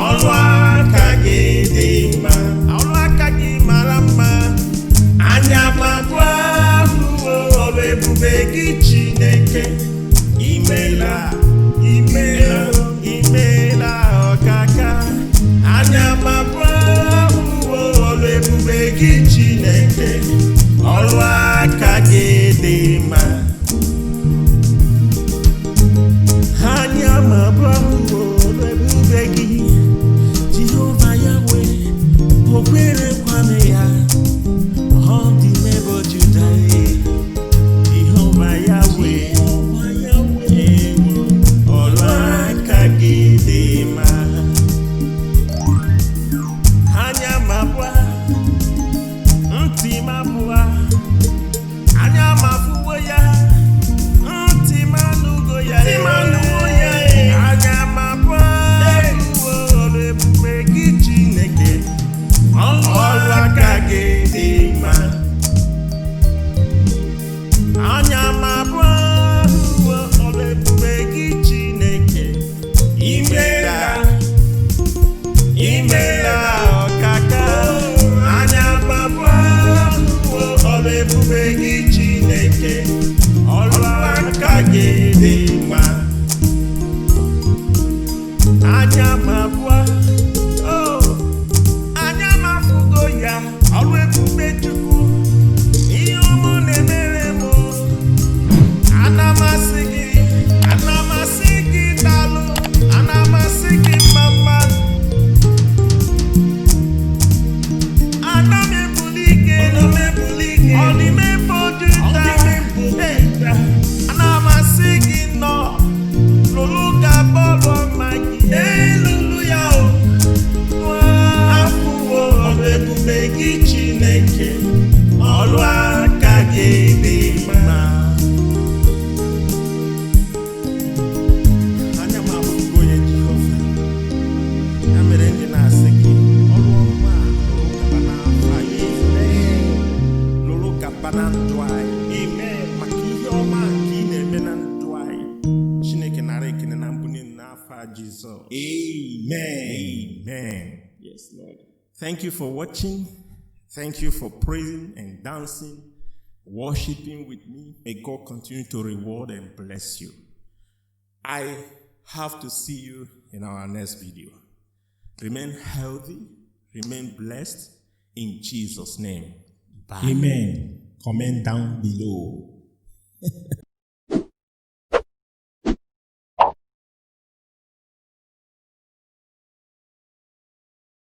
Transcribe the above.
ọrụ aka gị dị mma, ọrụ aka gị mara mma. Anya mabụ ahụwo ọrụ ebube gị Chineke. Imela, imela, imela ọkaka. Anya mabụ ahụwo ọrụ ebube gị Chineke. Ọrụ aka gị dị mma. Anya mabụ ahụwo ọrụ ebube gị Jehova Yahweh. O kwerekwana ya, ọ dị n'ebe Juda. Jehova Yahweh, ọrụ aka gị dị mma. Anya mabụ, ntị mabụ, anya mafụwo ya, ntị manụgo ya, anya mabụ ahụwo ọrụ ebube gị Chineke. Ọrụ aka gị dị mma. Anya mabụ ahụwo ọrụ ebube gị Chineke. Imela, imela ọkaka. Anya mabụ ahụwo ọrụ ebube gị Chineke. Ọrụ aka gị dị mma. Anya mabụ, anya mafụgo ya, ọrụ ebube Chukwu. Ihe ọma na-emere m, ana masị gị, ana masị gị daalụ, ana masị gị mama. Ana m ebuli ike, ọ dị m ebe Juda. Ana masị gị nọ, lụrụ ka bọọlụ ọma gị. Lụrụ ya o. Afụwo ọrụ ebube gị Chineke. Ọrụ aka gị dị mma. Anya m afụgo ya Jehova. Ya mere ndị na-asị gị, ọrụ ọma lụrụ kaba n'afọ anyị. Lụrụ kaba na ndụ anyị. Maka ihe ọma nke ị na-eme na ndụ anyị. Chineke nara ekele na mbuli n'afọ Jizọs. Amen. Yes, Lord. Thank you for watching. Thank you for praising and dancing, worshiping with me. May God continue to reward and bless you. I have to see you in our next video. Remain healthy, remain blessed in Jesus' name. Bye. Amen. Comment down below.